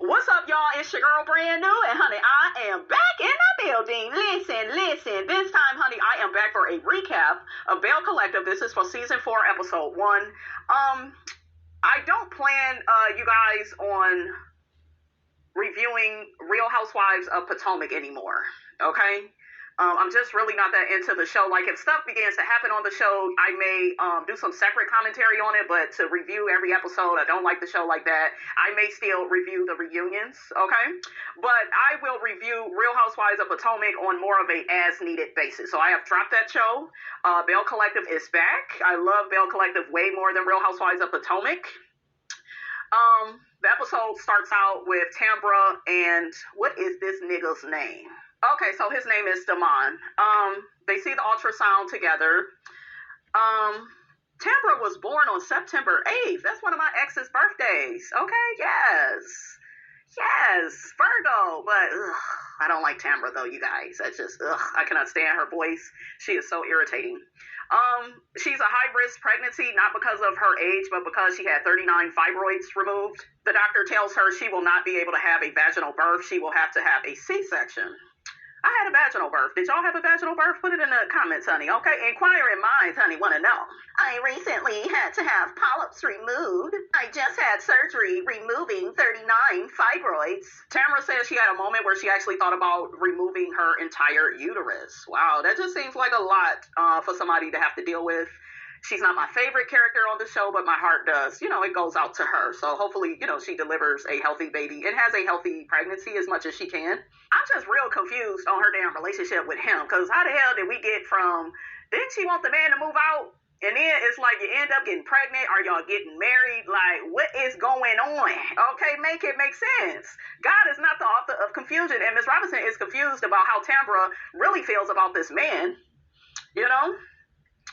What's up, y'all? It's your girl, Brand New, and honey, I am back in the building. Listen. This time, honey, I am back for a recap of Belle Collective. This is for season 4, episode 1. I don't plan you guys on reviewing Real Housewives of Potomac anymore, okay? I'm just really not that into the show. Like, if stuff begins to happen on the show, I may do some separate commentary on it, but to review every episode, I don't like the show like that. I may still review the reunions, okay? But I will review Real Housewives of Potomac on more of a as-needed basis. So I have dropped that show. Belle Collective is back. I love Belle Collective way more than Real Housewives of Potomac. The episode starts out with Tambra and what is this nigga's name? Okay, so his name is Damon. They see the ultrasound together. Tambra was born on September 8th. That's one of my ex's birthdays. Okay, yes, Virgo. But I don't like Tambra though, you guys. I cannot stand her voice. She is so irritating. She's a high-risk pregnancy, not because of her age, but because she had 39 fibroids removed. The doctor tells her she will not be able to have a vaginal birth. She will have to have a C-section. I had a vaginal birth. Did y'all have a vaginal birth? Put it in the comments, honey. Okay, inquiring minds, honey, want to know. I recently had to have polyps removed. I just had surgery removing 39 fibroids. Tamara says she had a moment where she actually thought about removing her entire uterus. Wow, that just seems like a lot for somebody to have to deal with. She's not my favorite character on the show, but my heart does. You know, it goes out to her. So hopefully, you know, she delivers a healthy baby and has a healthy pregnancy as much as she can. I'm just real confused on her damn relationship with him. Because how the hell did we get from, didn't she want the man to move out? And then it's like you end up getting pregnant. Are y'all getting married? Like, what is going on? Okay, make it make sense. God is not the author of confusion. And Ms. Robinson is confused about how Tambra really feels about this man. You know?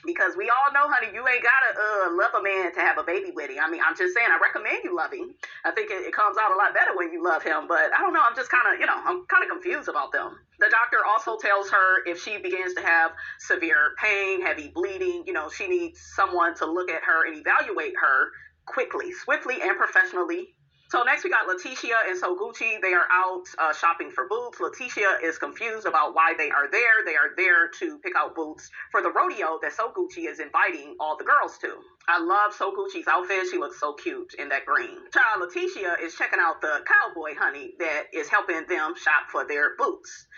Because we all know, honey, you ain't gotta love a man to have a baby with him. I mean, I'm just saying, I recommend you love him. I think it comes out a lot better when you love him. But I don't know, I'm just kind of, I'm kind of confused about them. The doctor also tells her if she begins to have severe pain, heavy bleeding, she needs someone to look at her and evaluate her quickly, swiftly, and professionally. So next we got LATEASHIA and SOGUCCI. They are out shopping for boots. LATEASHIA is confused about why they are there. They are there to pick out boots for the rodeo that SOGUCCI is inviting all the girls to. I love SOGUCCI's outfit. She looks so cute in that green. Child, LATEASHIA is checking out the cowboy, honey, that is helping them shop for their boots.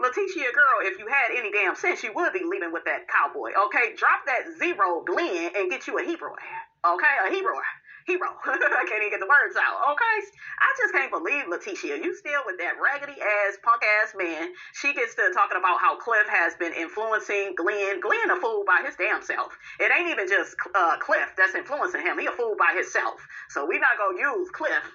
LATEASHIA, girl, if you had any damn sense, you would be leaving with that cowboy, okay? Drop that zero Glenn and get you a hero, okay? A hero. I can't even get the words out, okay? I just can't believe, LATEASHIA, you still with that raggedy-ass, punk-ass man. She gets to talking about how Cliff has been influencing Glenn. Glenn a fool by his damn self. It ain't even just Cliff that's influencing him. He a fool by himself. So we not gonna use Cliff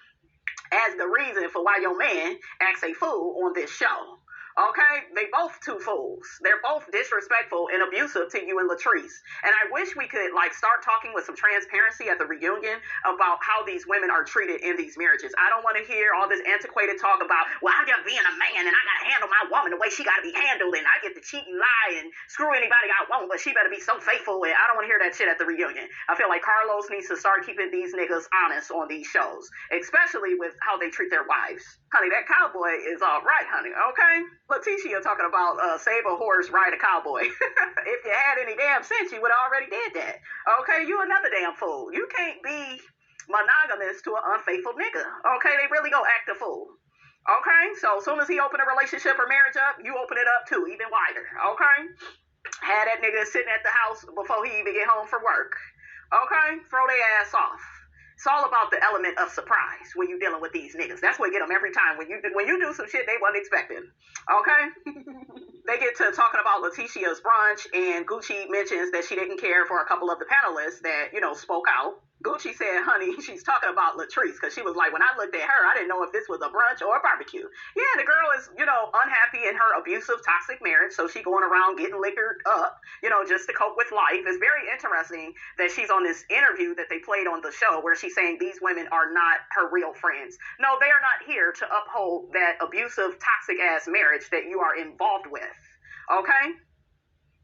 as the reason for why your man acts a fool on this show. Okay, they both two fools. They're both disrespectful and abusive to you and Latrice. And I wish we could start talking with some transparency at the reunion about how these women are treated in these marriages. I don't want to hear all this antiquated talk about, well, I'm just being a man and I gotta handle my woman the way she gotta be handled and I get to cheat and lie and screw anybody I want, but she better be so faithful. And I don't want to hear that shit at the reunion. I feel like Carlos needs to start keeping these niggas honest on these shows, especially with how they treat their wives. Honey, that cowboy is all right, honey, okay? LATEASHIA talking about save a horse, ride a cowboy. If you had any damn sense, you would have already did that. Okay, you another damn fool. You can't be monogamous to an unfaithful nigga. Okay, they really go act a fool. Okay, so as soon as he open a relationship or marriage up, you open it up too, even wider. Okay, had that nigga sitting at the house before he even get home from work. Okay, throw their ass off. It's all about the element of surprise when you're dealing with these niggas. That's what get them every time. When you do some shit they wasn't expecting. Okay? They get to talking about LATEASHIA's brunch, and Gucci mentions that she didn't care for a couple of the panelists that, spoke out. Gucci said, honey, she's talking about Latrice, because she was like, when I looked at her, I didn't know if this was a brunch or a barbecue. Yeah, the girl is, unhappy in her abusive, toxic marriage, so she going around getting liquored up, just to cope with life. It's very interesting that she's on this interview that they played on the show where she's saying these women are not her real friends. No, they are not here to uphold that abusive, toxic-ass marriage that you are involved with. Okay?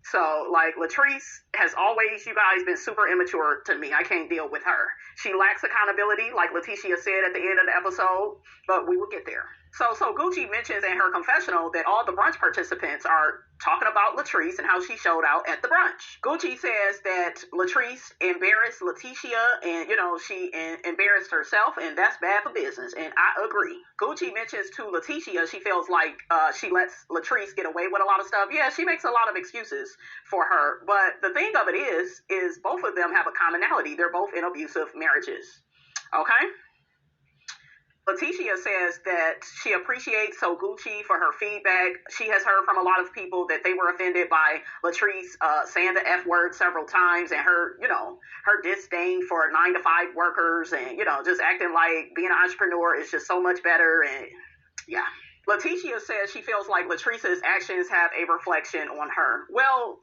So, like, Latrice has always, you guys, been super immature to me. I can't deal with her. She lacks accountability, like Letitia said at the end of the episode, but we will get there. So Gucci mentions in her confessional that all the brunch participants are talking about Latrice and how she showed out at the brunch. Gucci says that Latrice embarrassed Letitia and, she embarrassed herself, and that's bad for business, and I agree. Gucci mentions to Letitia she feels like she lets Latrice get away with a lot of stuff. Yeah, she makes a lot of excuses for her, but the thing of it is both of them have a commonality. They're both in abusive marriages. Okay? Letitia says that she appreciates Sogucci for her feedback. She has heard from a lot of people that they were offended by Latrice saying the F word several times, and her, her disdain for 9-to-5 workers, and, just acting like being an entrepreneur is just so much better. And yeah. Letitia says she feels like Latrice's actions have a reflection on her. Well,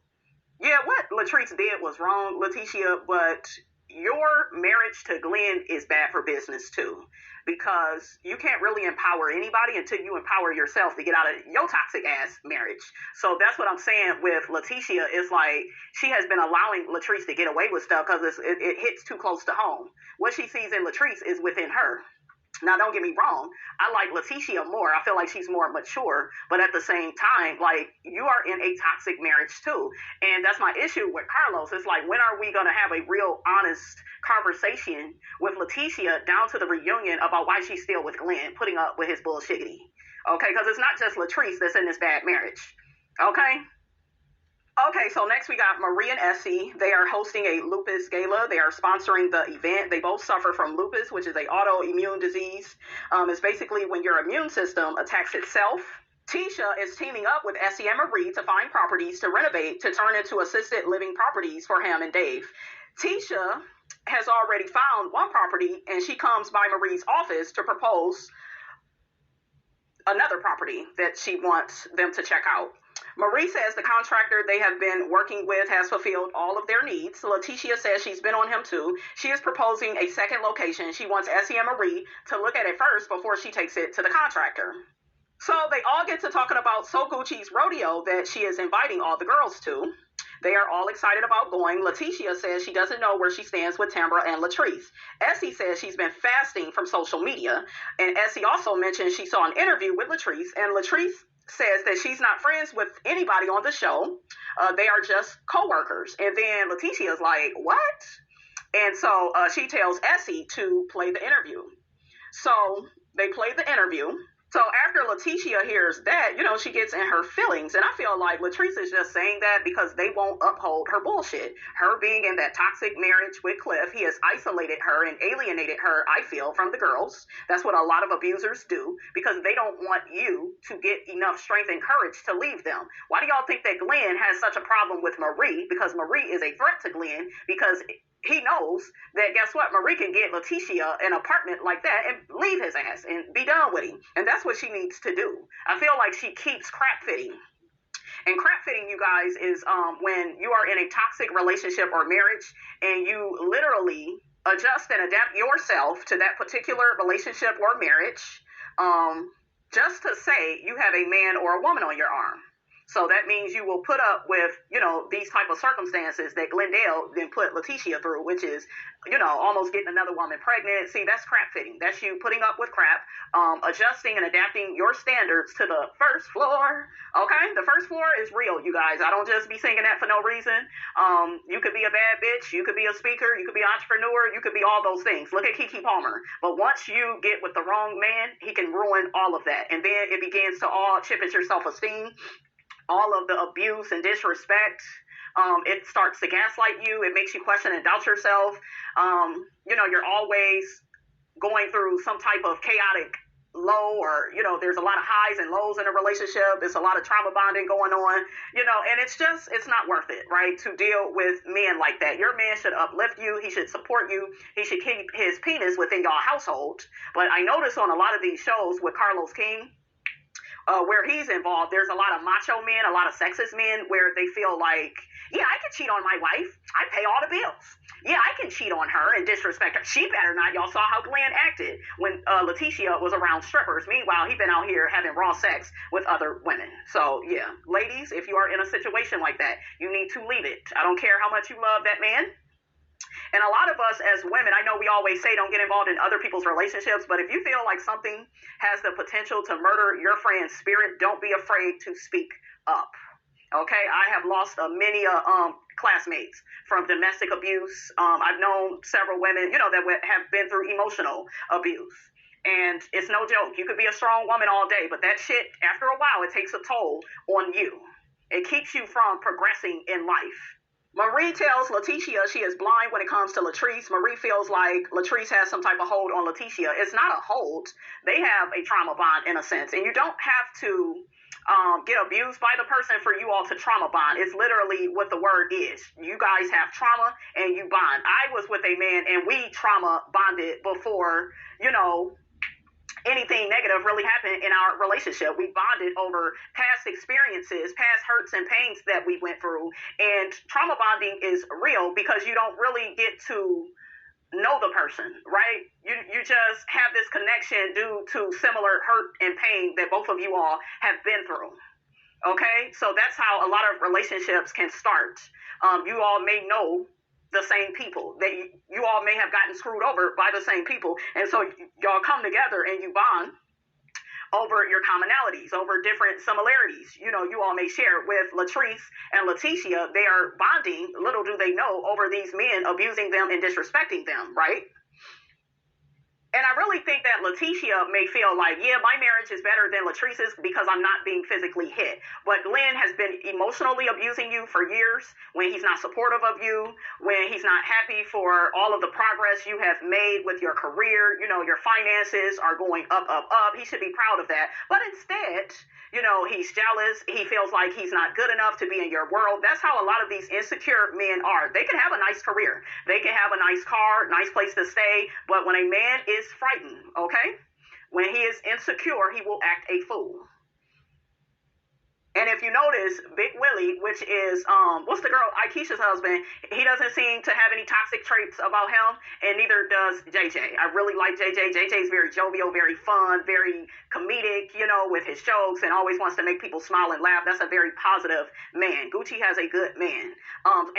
yeah, what Latrice did was wrong, Letitia, but your marriage to Glenn is bad for business too, because you can't really empower anybody until you empower yourself to get out of your toxic ass marriage. So that's what I'm saying with Letitia, is like she has been allowing Latrice to get away with stuff because it hits too close to home. What she sees in Latrice is within her. Now, don't get me wrong. I like Letitia more. I feel like she's more mature. But at the same time, like, you are in a toxic marriage too. And that's my issue with Carlos. It's like, when are we going to have a real honest conversation with Letitia down to the reunion about why she's still with Glenn, putting up with his bullshiggity? Okay, because it's not just Latrice that's in this bad marriage. Okay? Okay, so next we got Marie and Essie. They are hosting a lupus gala. They are sponsoring the event. They both suffer from lupus, which is an autoimmune disease. It's basically when your immune system attacks itself. Tisha is teaming up with Essie and Marie to find properties to renovate to turn into assisted living properties for him and Dave. Tisha has already found one property, and she comes by Marie's office to propose another property that she wants them to check out. Marie says the contractor they have been working with has fulfilled all of their needs. Letitia says she's been on him too. She is proposing a second location. She wants Essie and Marie to look at it first before she takes it to the contractor. So they all get to talking about SOGUCCI's rodeo that she is inviting all the girls to. They are all excited about going. Letitia says she doesn't know where she stands with Tambra and Latrice. Essie says she's been fasting from social media. And Essie also mentioned she saw an interview with Latrice, and Latrice says that she's not friends with anybody on the show. They are just co-workers. And then Letitia's like, what? And so she tells Essie to play the interview. So they play the interview. So after Letitia hears that, she gets in her feelings. And I feel like Latrice is just saying that because they won't uphold her bullshit. Her being in that toxic marriage with Cliff, he has isolated her and alienated her, I feel, from the girls. That's what a lot of abusers do, because they don't want you to get enough strength and courage to leave them. Why do y'all think that Glenn has such a problem with Marie? Because Marie is a threat to Glenn, because he knows that, guess what, Marie can get Letitia an apartment like that and leave his ass and be done with him. And that's what she needs to do. I feel like she keeps crap fitting. And crap fitting, you guys, is when you are in a toxic relationship or marriage and you literally adjust and adapt yourself to that particular relationship or marriage, just to say you have a man or a woman on your arm. So that means you will put up with, these type of circumstances that Glendale then put Letitia through, which is, almost getting another woman pregnant. See, that's crap fitting. That's you putting up with crap, adjusting and adapting your standards to the first floor. Okay? The first floor is real, you guys. I don't just be singing that for no reason. You could be a bad bitch. You could be a speaker. You could be an entrepreneur. You could be all those things. Look at Keke Palmer. But once you get with the wrong man, he can ruin all of that. And then it begins to all chip at your self-esteem. All of the abuse and disrespect, it starts to gaslight you. It makes you question and doubt yourself. You're always going through some type of chaotic low, or, there's a lot of highs and lows in a relationship. There's a lot of trauma bonding going on, and it's not worth it, right, to deal with men like that. Your man should uplift you. He should support you. He should keep his penis within your household. But I notice on a lot of these shows with Carlos King, where he's involved, there's a lot of macho men, a lot of sexist men, where they feel like, yeah, I can cheat on my wife. I pay all the bills. Yeah, I can cheat on her and disrespect her. She better not. Y'all saw how Glenn acted when LATEASHIA was around strippers. Meanwhile, he been out here having raw sex with other women. So, yeah, ladies, if you are in a situation like that, you need to leave it. I don't care how much you love that man. And a lot of us as women, I know we always say don't get involved in other people's relationships, but if you feel like something has the potential to murder your friend's spirit, don't be afraid to speak up. Okay, I have lost many classmates from domestic abuse. I've known several women, that have been through emotional abuse. And it's no joke. You could be a strong woman all day, but that shit, after a while, it takes a toll on you. It keeps you from progressing in life. Marie tells LATEASHIA she is blind when it comes to Latrice. Marie feels like Latrice has some type of hold on LATEASHIA. It's not a hold. They have a trauma bond in a sense. And you don't have to get abused by the person for you all to trauma bond. It's literally what the word is. You guys have trauma and you bond. I was with a man and we trauma bonded before, anything negative really happened in our relationship. We bonded over past experiences, past hurts and pains that we went through. And trauma bonding is real because you don't really get to know the person, right? You just have this connection due to similar hurt and pain that both of you all have been through. Okay, so that's how a lot of relationships can start. You all may know the same people. You all may have gotten screwed over by the same people, and so y'all come together and you bond over your commonalities, over different similarities. You all may share. With Latrice and LATEASHIA, they are bonding, little do they know, over these men abusing them and disrespecting them, right? And I really think that LATEASHIA may feel like, yeah, my marriage is better than Latrice's because I'm not being physically hit. But Glenn has been emotionally abusing you for years when he's not supportive of you, when he's not happy for all of the progress you have made with your career. Your finances are going up, up, up. He should be proud of that. But instead, he's jealous. He feels like he's not good enough to be in your world. That's how a lot of these insecure men are. They can have a nice career. They can have a nice car, nice place to stay. But when a man is frightened, okay? When he is insecure, he will act a fool. And if you notice, Big Willie, which is, what's the girl, Akeisha's husband, he doesn't seem to have any toxic traits about him, and neither does JJ. I really like JJ. JJ's very jovial, very fun, very comedic, with his jokes, and always wants to make people smile and laugh. That's a very positive man. Gucci has a good man.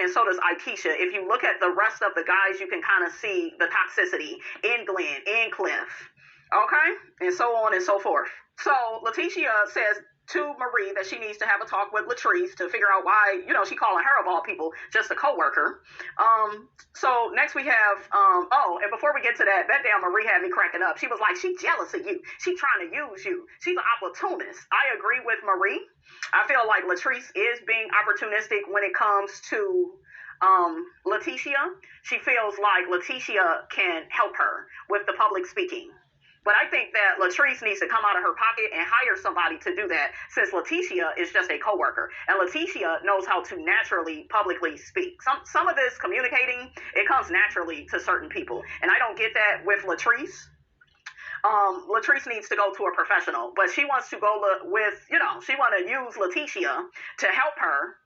And so does Akeisha. If you look at the rest of the guys, you can kind of see the toxicity in Glenn, in Cliff, okay? And so on and so forth. So LATEASHIA says to Marie that she needs to have a talk with Latrice to figure out why, she calling her of all people just a coworker. So next we have, and before we get to that damn Marie had me cracking up. She was like, she jealous of you. She trying to use you. She's an opportunist. I agree with Marie. I feel like Latrice is being opportunistic when it comes to LATEASHIA. She feels like LATEASHIA can help her with the public speaking. But I think that Latrice needs to come out of her pocket and hire somebody to do that, since LATEASHIA is just a coworker. And LATEASHIA knows how to naturally publicly speak. Some of this communicating, it comes naturally to certain people. And I don't get that with Latrice. Latrice needs to go to a professional. But she wants to go with, she want to use LATEASHIA to help her.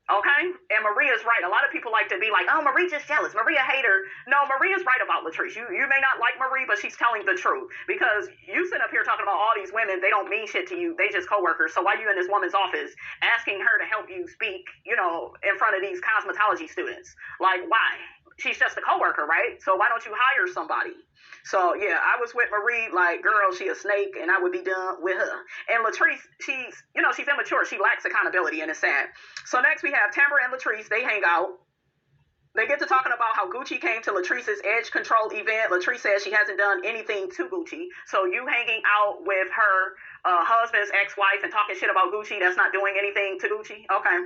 Okay? And Maria's right. A lot of people like to be like, oh, Marie just jealous. Marie a hater. No, Maria's right about Latrice. You may not like Marie, but she's telling the truth. Because you sit up here talking about all these women, they don't mean shit to you. They just coworkers. So why are you in this woman's office asking her to help you speak, in front of these cosmetology students? Like, why? She's just a coworker, right? So why don't you hire somebody? So, yeah, I was with Marie, like, girl, she a snake, and I would be done with her. And Latrice, she's immature. She lacks accountability, and it's sad. So next we have TAMBRA and Latrice. They hang out. They get to talking about how Gucci came to Latrice's edge control event. Latrice says she hasn't done anything to Gucci. So you hanging out with her husband's ex-wife and talking shit about Gucci, that's not doing anything to Gucci? Okay.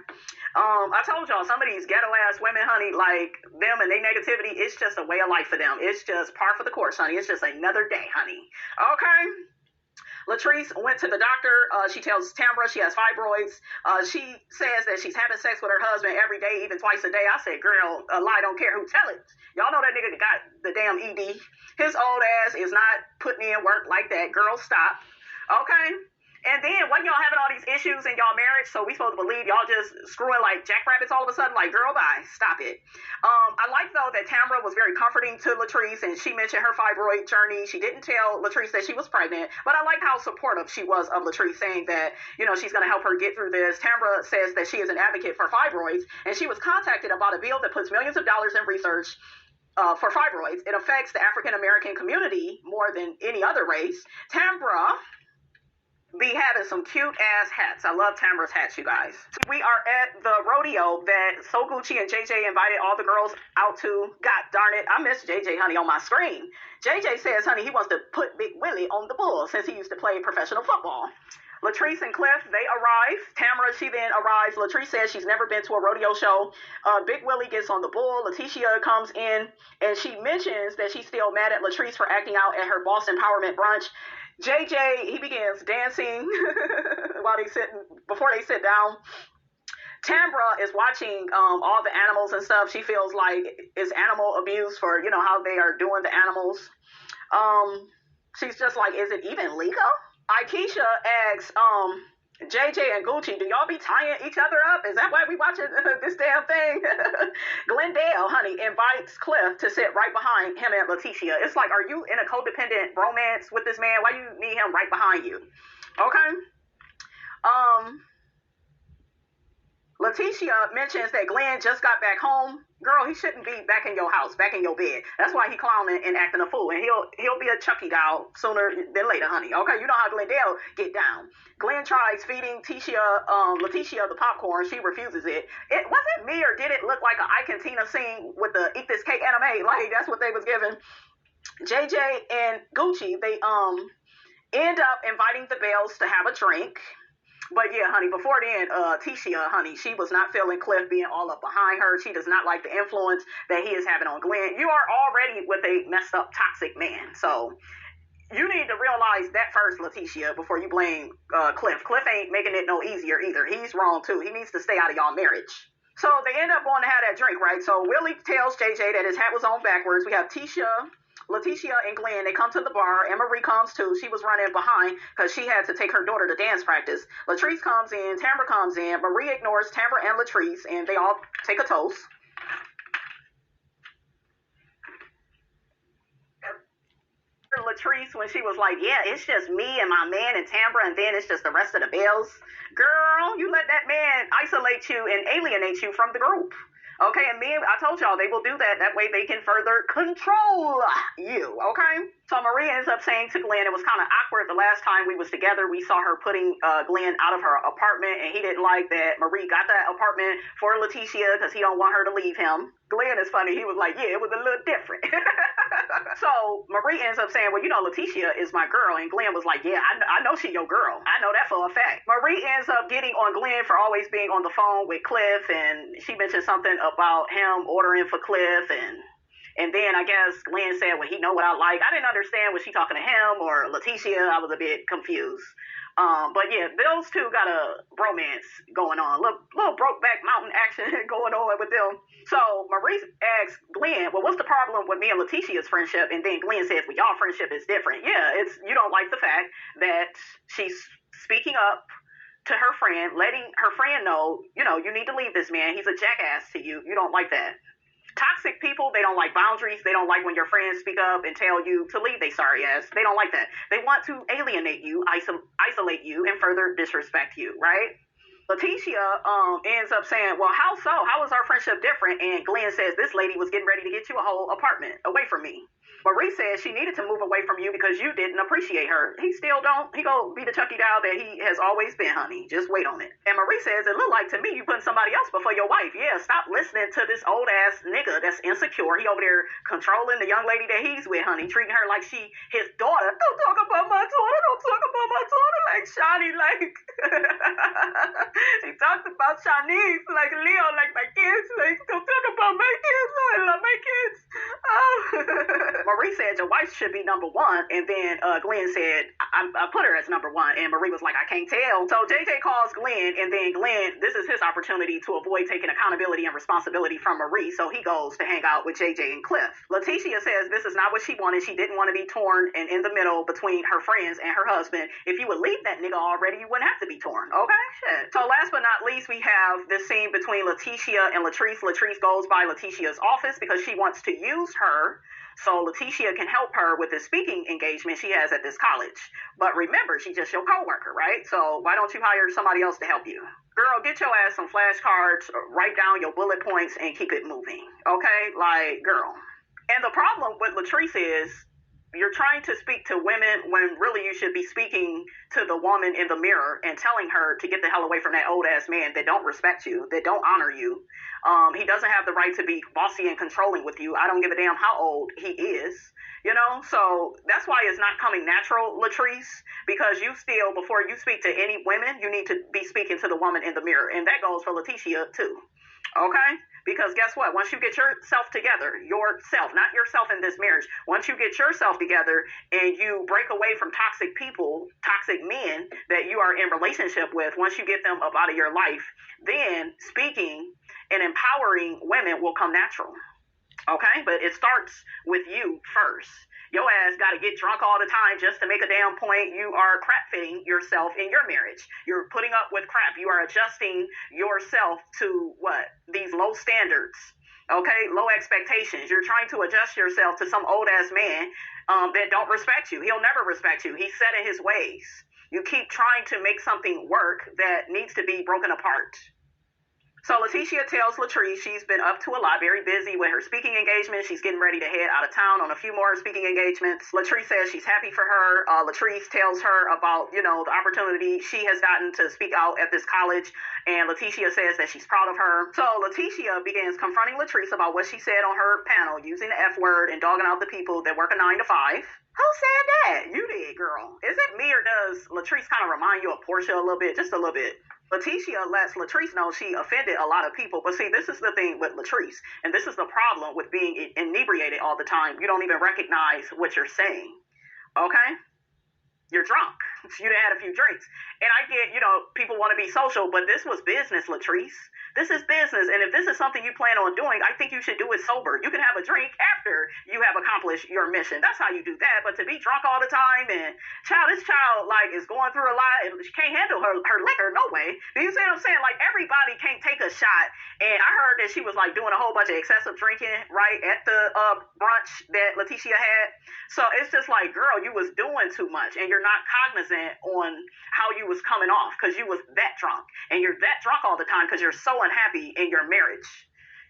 I told y'all, some of these ghetto-ass women, honey, like them and their negativity, it's just a way of life for them. It's just par for the course, honey. It's just another day, honey. Okay. Latrice went to the doctor. She tells TAMBRA she has fibroids. She says that she's having sex with her husband every day, even twice a day. I said, girl, a lie don't care who tell it. Y'all know that nigga got the damn ED. His old ass is not putting in work like that. Girl, stop. Okay? And then when y'all having all these issues in y'all marriage, so we supposed to believe y'all just screwing like jackrabbits all of a sudden? Like, girl, bye. Stop it. I like, though, that TAMBRA was very comforting to Latrice, and she mentioned her fibroid journey. She didn't tell Latrice that she was pregnant, but I like how supportive she was of Latrice, saying that, you know, she's going to help her get through this. TAMBRA says that she is an advocate for fibroids, and she was contacted about a bill that puts millions of dollars in research for fibroids. It affects the African-American community more than any other race. TAMBRA be having some cute ass hats. I love TAMBRA's hats, you guys. We are at the rodeo that SOGUCCI and JJ invited all the girls out to. God darn it, I miss JJ, honey, on my screen. JJ says, honey, he wants to put Big Willie on the bull since he used to play professional football. Latrice and Cliff, they arrive. TAMBRA, she then arrives. Latrice says she's never been to a rodeo show. Big Willie gets on the bull. LATEASHIA comes in, and she mentions that she's still mad at Latrice for acting out at her boss empowerment brunch. JJ, he begins dancing while before they sit down. TAMBRA is watching all the animals and stuff. She feels like it's animal abuse for, you know, how they are doing the animals. She's just like, is it even legal? Akeisha asks JJ and Gucci, do y'all be tying each other up? Is that why we watching this damn thing? Glendale, honey, invites Cliff to sit right behind him and LATEASHIA. It's like, are you in a codependent romance with this man? Why you need him right behind you? Okay. LATEASHIA mentions that Glenn just got back home. Girl, he shouldn't be back in your house, back in your bed. That's why he clowning and acting a fool. And he'll be a Chucky doll sooner than later, honey. Okay, you know how Glendale get down. Glenn tries feeding LATEASHIA the popcorn. She refuses it. It wasn't me, or did it look like an Ike and Tina scene with the Eat This Cake anime? Like, that's what they was giving. JJ and Gucci, they end up inviting the Bells to have a drink. But yeah, honey, before then, TAMBRA, honey, she was not feeling Cliff being all up behind her. She does not like the influence that he is having on Glenn. You are already with a messed up, toxic man. So you need to realize that first, LATEASHIA, before you blame Cliff. Cliff ain't making it no easier either. He's wrong too. He needs to stay out of y'all marriage. So they end up going to have that drink, right? So Willie tells JJ that his hat was on backwards. We have LATEASHIA and Glenn, they come to the bar, and Marie comes too. She was running behind because she had to take her daughter to dance practice. Latrice comes in, TAMBRA comes in, Marie ignores TAMBRA and Latrice, and they all take a toast. Latrice, when she was like, yeah, it's just me and my man and TAMBRA, and then it's just the rest of the Bells. Girl, you let that man isolate you and alienate you from the group. Okay, and I told y'all they will do that. That way they can further control you, okay? So Marie ends up saying to Glenn, it was kind of awkward the last time we was together. We saw her putting Glenn out of her apartment, and he didn't like that Marie got that apartment for LATEASHIA because he don't want her to leave him. Glenn is funny. He was like, yeah, it was a little different. So Marie ends up saying, well, you know, LATEASHIA is my girl. And Glenn was like, yeah, I know she your girl. I know that for a fact. Marie ends up getting on Glenn for always being on the phone with Cliff. And she mentioned something about him ordering for Cliff. And then I guess Glenn said, well, he know what I like. I didn't understand, was she talking to him or LATEASHIA? I was a bit confused. But yeah, those two got a bromance going on. Little Brokeback Mountain action going on with them. So Maurice asks Glenn, well, what's the problem with me and LATEASHIA's friendship? And then Glenn says, well, y'all friendship is different. Yeah, you don't like the fact that she's speaking up to her friend, letting her friend know, you know, you need to leave this man. He's a jackass to you. You don't like that. Toxic people, they don't like boundaries. They don't like when your friends speak up and tell you to leave they sorry ass. They don't like that. They want to alienate you, isolate you, and further disrespect you, right? LATEASHIA ends up saying, well, how so? How is our friendship different? And Glenn says, this lady was getting ready to get you a whole apartment away from me. Marie says she needed to move away from you because you didn't appreciate her. He still don't. He go be the Chucky doll that he has always been, honey. Just wait on it. And Marie says, it look like to me you putting somebody else before your wife. Yeah, stop listening to this old ass nigga that's insecure. He over there controlling the young lady that he's with, honey, treating her like she his daughter. Don't talk about my daughter. Don't talk about my daughter like Shawty, like. She talked about Shanice, like Leo, like my kids, like don't talk about my kids. Oh, I love my kids. Oh. Marie said your wife should be number one, and then Glenn said I put her as number one, and Marie was like, I can't tell. So JJ calls Glenn, and then Glenn, this is his opportunity to avoid taking accountability and responsibility from Marie, so he goes to hang out with JJ and Cliff. LATEASHIA says this is not what she wanted. She didn't want to be torn and in the middle between her friends and her husband. If you would leave that nigga already, you wouldn't have to be torn. Okay? Shit. So last but not least, we have this scene between LATEASHIA and Latrice. Latrice goes by LATEASHIA's office because she wants to use her so LATEASHIA can help her with the speaking engagement she has at this college. But remember, she's just your coworker, right? So why don't you hire somebody else to help you? Girl, get your ass some flashcards, write down your bullet points, and keep it moving. Okay? Like, girl. And the problem with Latrice is you're trying to speak to women when really you should be speaking to the woman in the mirror and telling her to get the hell away from that old ass man that don't respect you, that don't honor you. He doesn't have the right to be bossy and controlling with you. I don't give a damn how old he is, you know? So that's why it's not coming natural, Latrice, because you still, before you speak to any women, you need to be speaking to the woman in the mirror. And that goes for LATEASHIA too. Okay? Because guess what? Once you get yourself together, yourself, not yourself in this marriage, once you get yourself together and you break away from toxic people, toxic men that you are in relationship with, once you get them up out of your life, then speaking and empowering women will come natural. Okay? But it starts with you first. Your ass got to get drunk all the time just to make a damn point. You are crap fitting yourself in your marriage. You're putting up with crap. You are adjusting yourself to what? These low standards. Okay? Low expectations. You're trying to adjust yourself to some old ass man that don't respect you. He'll never respect you. He's set in his ways. You keep trying to make something work that needs to be broken apart. So LATEASHIA tells Latrice she's been up to a lot, very busy with her speaking engagement. She's getting ready to head out of town on a few more speaking engagements. Latrice says she's happy for her. Latrice tells her about, you know, the opportunity she has gotten to speak out at this college. And LATEASHIA says that she's proud of her. So LATEASHIA begins confronting Latrice about what she said on her panel, using the F word and dogging out the people that work a 9 to 5. Who said that? You did, girl. Is it me or does Latrice kind of remind you of Portia a little bit? Just a little bit. LATEASHIA lets Latrice know she offended a lot of people. But see, this is the thing with Latrice, and this is the problem with being inebriated all the time. You don't even recognize what you're saying. Okay? You're drunk. You done had a few drinks. And I get, you know, people want to be social, but this was business, Latrice. This is business. And if this is something you plan on doing, I think you should do it sober. You can have a drink after you have accomplished your mission. That's how you do that. But to be drunk all the time and this child, like, is going through a lot and she can't handle her liquor, no way. Do you see what I'm saying? Like, everybody can't take a shot. And I heard that she was, like, doing a whole bunch of excessive drinking, right, at the brunch that LATEASHIA had. So it's just like, girl, you was doing too much. And you're not cognizant on how you was coming off because you was that drunk. And you're that drunk all the time because you're so unhappy in your marriage.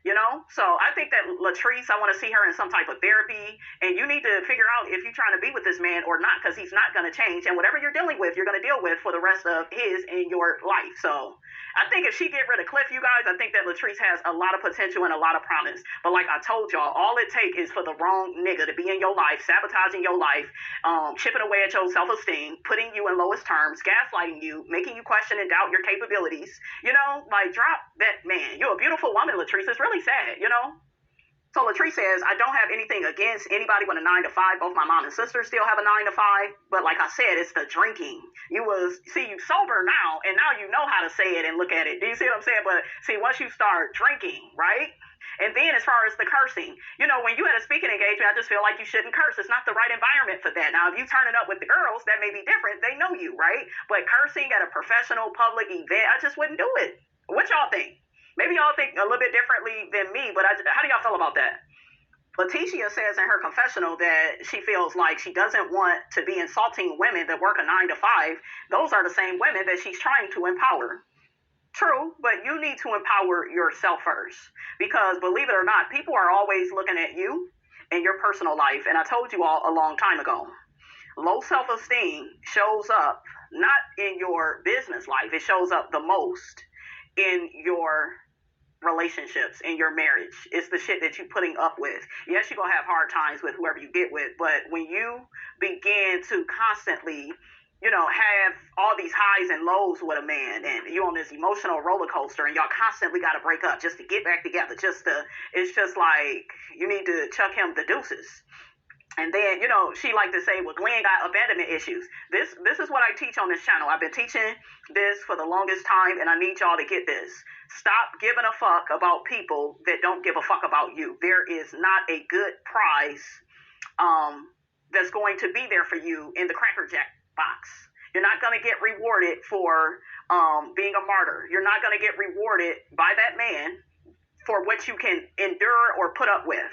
You know? So I think that Latrice, I want to see her in some type of therapy. And you need to figure out if you're trying to be with this man or not, because he's not going to change. And whatever you're dealing with, you're going to deal with for the rest of his and your life. So I think if she get rid of Cliff, you guys, I think that Latrice has a lot of potential and a lot of promise. But like I told y'all, all it takes is for the wrong nigga to be in your life, sabotaging your life, chipping away at your self-esteem, putting you in lowest terms, gaslighting you, making you question and doubt your capabilities. You know, like, drop that man. You're a beautiful woman, Latrice. It's really sad, you know? So Latrice says, I don't have anything against anybody with a 9 to 5. Both my mom and sister still have a 9 to 5. But like I said, it's the drinking. You sober now, and now you know how to say it and look at it. Do you see what I'm saying? But see, once you start drinking, right? And then as far as the cursing, you know, when you had a speaking engagement, I just feel like you shouldn't curse. It's not the right environment for that. Now, if you turn it up with the girls, that may be different. They know you, right? But cursing at a professional public event, I just wouldn't do it. What y'all think? Maybe y'all think a little bit differently than me, but how do y'all feel about that? LATEASHIA says in her confessional that she feels like she doesn't want to be insulting women that work a 9 to 5. Those are the same women that she's trying to empower. True, but you need to empower yourself first. Because believe it or not, people are always looking at you and your personal life. And I told you all a long time ago, low self-esteem shows up not in your business life. It shows up the most in your relationships, in your marriage. It's the shit that you're putting up with. Yes, you're going to have hard times with whoever you get with, but when you begin to constantly, you know, have all these highs and lows with a man, and you on this emotional roller coaster, and y'all constantly got to break up just to get back together. It's just like you need to chuck him the deuces. And then, she like to say, well, Glenn got abandonment issues. This is what I teach on this channel. I've been teaching this for the longest time, and I need y'all to get this. Stop giving a fuck about people that don't give a fuck about you. There is not a good prize that's going to be there for you in the Cracker Jack box. You're not going to get rewarded for being a martyr. You're not going to get rewarded by that man for what you can endure or put up with.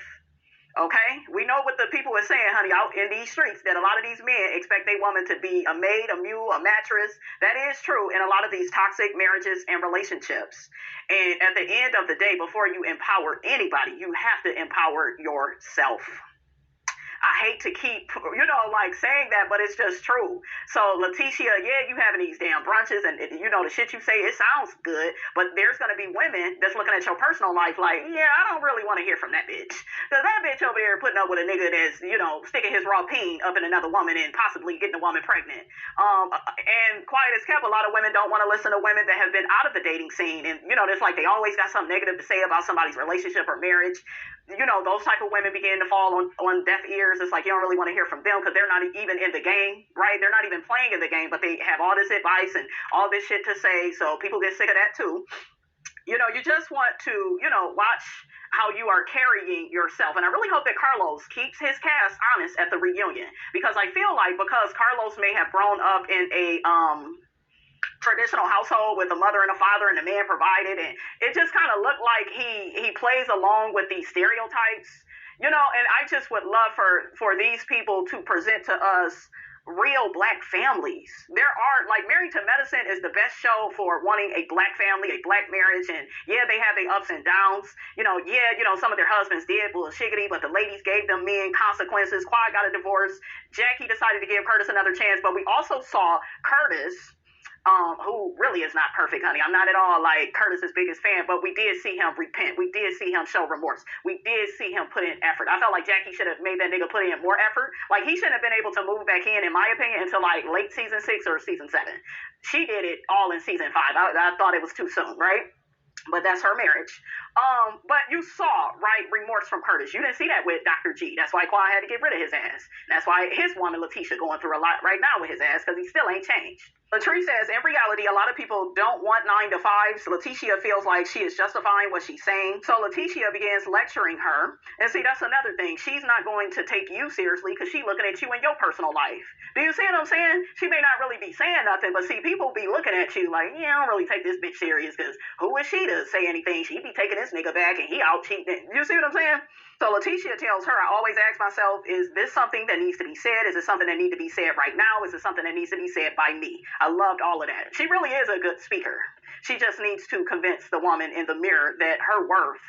Okay? We know what the people are saying, honey, out in these streets, that a lot of these men expect a woman to be a maid, a mule, a mattress. That is true in a lot of these toxic marriages and relationships. And at the end of the day, before you empower anybody, you have to empower yourself. I hate to keep, saying that, but it's just true. So, LATEASHIA, yeah, you having these damn brunches, and, the shit you say, it sounds good, but there's going to be women that's looking at your personal life like, yeah, I don't really want to hear from that bitch. Because that bitch over there putting up with a nigga that's, sticking his raw peen up in another woman and possibly getting a woman pregnant. And quiet as kept, a lot of women don't want to listen to women that have been out of the dating scene. And, it's like they always got something negative to say about somebody's relationship or marriage. Those type of women begin to fall on deaf ears. It's like you don't really want to hear from them because they're not even in the game, right? They're not even playing in the game, but they have all this advice and all this shit to say. So people get sick of that too. You just want to, watch how you are carrying yourself. And I really hope that Carlos keeps his cast honest at the reunion, because I feel like because Carlos may have grown up in a traditional household with a mother and a father and the man provided, and it just kind of looked like he plays along with these stereotypes, and I just would love for these people to present to us real black families. There are, like, Married to Medicine is the best show for wanting a black family, a black marriage, and yeah, they have their ups and downs. Some of their husbands did bullshiggity, but the ladies gave them men consequences. Quad got a divorce. Jackie decided to give Curtis another chance, but we also saw Curtis, who really is not perfect, honey. I'm not at all like Curtis's biggest fan, but we did see him repent. We did see him show remorse. We did see him put in effort. I felt like Jackie should have made that nigga put in more effort. Like, he shouldn't have been able to move back in my opinion, until like late season 6 or season 7. She did it all in season 5. I thought it was too soon, right? But that's her marriage. But you saw, right, remorse from Curtis. You didn't see that with Dr. G. That's why Quan had to get rid of his ass. That's why his woman, LaTeasha, going through a lot right now with his ass, because he still ain't changed. Latrice says, in reality, a lot of people don't want 9-to-5s. LATEASHIA feels like she is justifying what she's saying. So LATEASHIA begins lecturing her. And see, that's another thing. She's not going to take you seriously because she's looking at you in your personal life. Do you see what I'm saying? She may not really be saying nothing, but see, people be looking at you like, yeah, I don't really take this bitch serious, because who is she to say anything? She be taking this nigga back and he out cheating. You see what I'm saying? So LATEASHIA tells her, I always ask myself, is this something that needs to be said? Is it something that needs to be said right now? Is it something that needs to be said by me? I loved all of that. She really is a good speaker. She just needs to convince the woman in the mirror that her worth,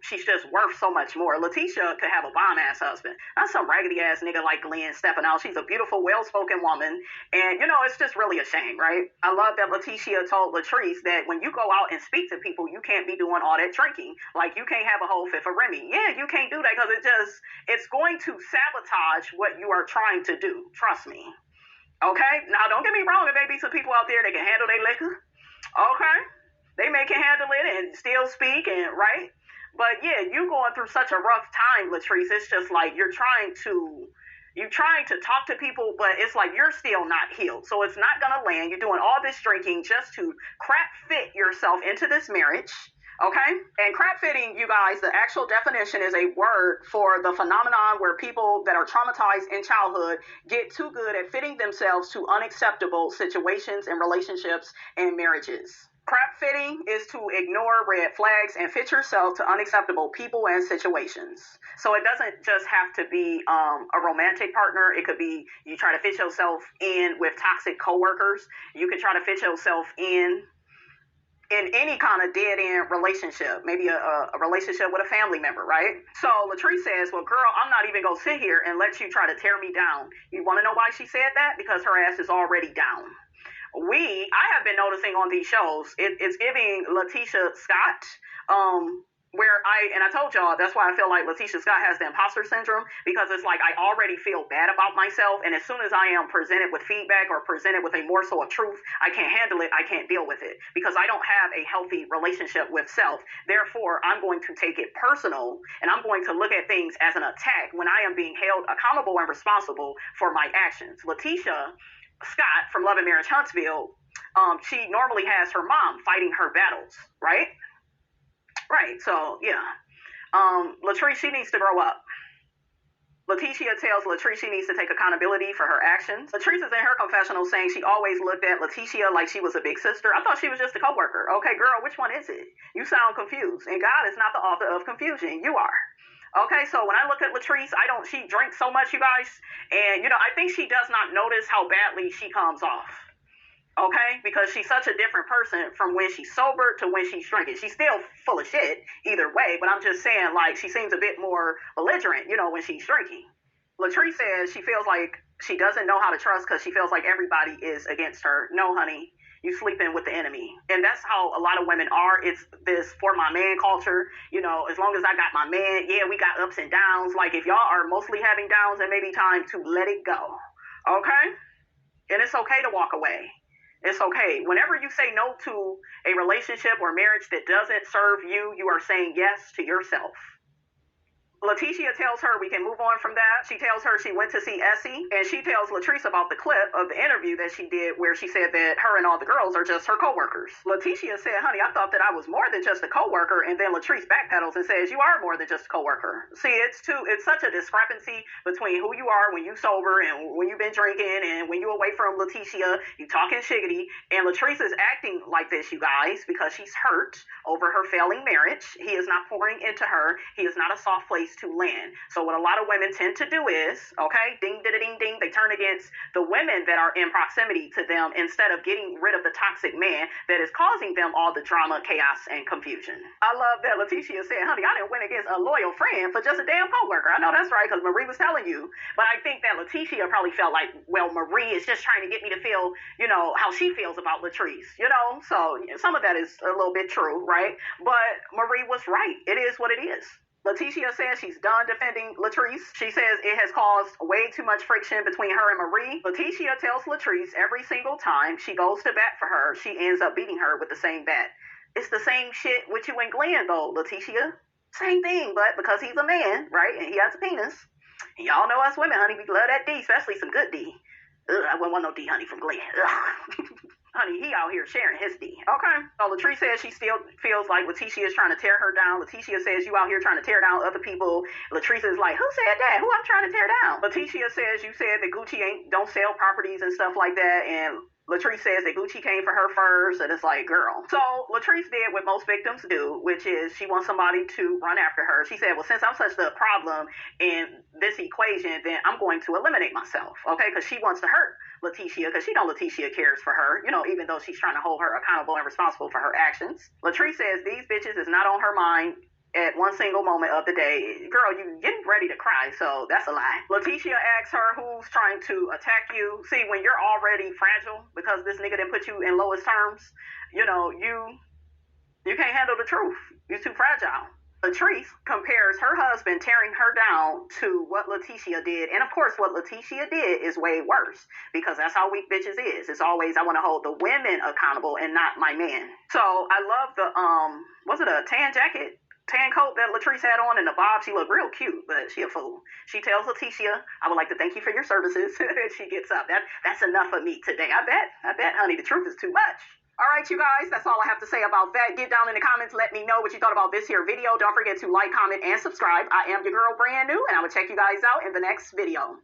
she's just worth so much more. LATEASHIA could have a bomb-ass husband, not some raggedy-ass nigga like Glenn stepping out. She's a beautiful, well-spoken woman, and, it's just really a shame, right? I love that LATEASHIA told Latrice that when you go out and speak to people, you can't be doing all that drinking. Like, you can't have a whole fifth of Remy. Yeah, you can't do that, because it's going to sabotage what you are trying to do. Trust me. Okay? Now, don't get me wrong. There may be some people out there that can handle their liquor. Okay? They may can handle it and still speak, and right? But yeah, you going through such a rough time, Latrice. It's just like you're trying to talk to people, but it's like you're still not healed. So it's not gonna land. You're doing all this drinking just to crap fit yourself into this marriage. Okay? And crap fitting, you guys, the actual definition is a word for the phenomenon where people that are traumatized in childhood get too good at fitting themselves to unacceptable situations and relationships and marriages. Crap fitting is to ignore red flags and fit yourself to unacceptable people and situations. So it doesn't just have to be a romantic partner. It could be you try to fit yourself in with toxic coworkers. You could try to fit yourself in any kind of dead-end relationship, maybe a relationship with a family member, right? So Latrice says, well, girl, I'm not even going to sit here and let you try to tear me down. You want to know why she said that? Because her ass is already down. I have been noticing on these shows, it's giving LaTeasha Scott, where I told y'all, that's why I feel like LaTeasha Scott has the imposter syndrome, because it's like I already feel bad about myself, and as soon as I am presented with feedback or presented with a morsel of truth, I can't handle it, I can't deal with it, because I don't have a healthy relationship with self. Therefore, I'm going to take it personal, and I'm going to look at things as an attack when I am being held accountable and responsible for my actions. LaTeasha Scott from Love and Marriage Huntsville, she normally has her mom fighting her battles, right? Right, so, yeah. Latrice, she needs to grow up. LaTeasha tells Latrice she needs to take accountability for her actions. Latrice is in her confessional saying she always looked at LaTeasha like she was a big sister. I thought she was just a coworker. Okay, girl, which one is it? You sound confused. And God is not the author of confusion. You are. Okay, so when I look at Latrice, she drinks so much, you guys. And, I think she does not notice how badly she comes off. Okay, because she's such a different person from when she's sober to when she's drinking. She's still full of shit either way, but I'm just saying, like, she seems a bit more belligerent, when she's drinking. Latrice says she feels like she doesn't know how to trust because she feels like everybody is against her. No, honey, you sleeping with the enemy. And that's how a lot of women are. It's this for my man culture. As long as I got my man, yeah, we got ups and downs. Like, if y'all are mostly having downs, it may be time to let it go. Okay? And it's okay to walk away. It's okay. Whenever you say no to a relationship or marriage that doesn't serve you, you are saying yes to yourself. LaTeasha tells her we can move on from that. She tells her she went to see Essie, and she tells Latrice about the clip of the interview that she did where she said that her and all the girls are just her coworkers. LaTeasha said, honey, I thought that I was more than just a coworker, and then Latrice backpedals and says, you are more than just a coworker. See, it's such a discrepancy between who you are when you sober and when you've been drinking, and when you away from LaTeasha, you talking shiggity, and Latrice is acting like this, you guys, because she's hurt over her failing marriage. He is not pouring into her. He is not a soft place to land. So what a lot of women tend to do is, okay, ding, ding, ding, ding, they turn against the women that are in proximity to them instead of getting rid of the toxic man that is causing them all the drama, chaos, and confusion. I love that LaTeasha said, honey, I didn't win against a loyal friend for just a damn coworker. I know that's right, because Marie was telling you. But I think that LaTeasha probably felt like, well, Marie is just trying to get me to feel, how she feels about Latrice, So some of that is a little bit true, right? But Marie was right. It is what it is. LaTeasha says she's done defending Latrice. She says it has caused way too much friction between her and Marie. LaTeasha tells Latrice every single time she goes to bat for her, she ends up beating her with the same bat. It's the same shit with you and Glenn, though, LaTeasha. Same thing, but because he's a man, right, and he has a penis. And y'all know us women, honey, we love that D, especially some good D. Ugh, I wouldn't want no D, honey, from Glenn. Ugh. Honey, he out here sharing his D. Okay. So Latrice says she still feels like LaTeasha is trying to tear her down. LaTeasha says you out here trying to tear down other people. Latrice is like, who said that? Who I'm trying to tear down? LaTeasha says you said that Gucci don't sell properties and stuff like that. And Latrice says that Gucci came for her first, and it's like, girl. So Latrice did what most victims do, which is she wants somebody to run after her. She said, well, since I'm such the problem in this equation, then I'm going to eliminate myself, okay? Because she wants to hurt LaTeasha, because she knows LaTeasha cares for her, even though she's trying to hold her accountable and responsible for her actions. Latrice says these bitches is not on her mind at one single moment of the day. Girl, you getting ready to cry, so that's a lie. LaTeasha asks her who's trying to attack you. See, when you're already fragile because this nigga didn't put you in lowest terms, you can't handle the truth. You're too fragile. Latrice compares her husband tearing her down to what LaTeasha did. And of course, what LaTeasha did is way worse, because that's how weak bitches is. It's always, I want to hold the women accountable and not my man. So I love the, was it a tan coat that Latrice had on, and the bob. She looked real cute, but she a fool. She tells LaTeasha, I would like to thank you for your services. She gets up. That's enough of me today. I bet, honey, the truth is too much. All right, you guys, that's all I have to say about that. Get down in the comments. Let me know what you thought about this here video. Don't forget to like, comment, and subscribe. I am your girl, Brand New, and I will check you guys out in the next video.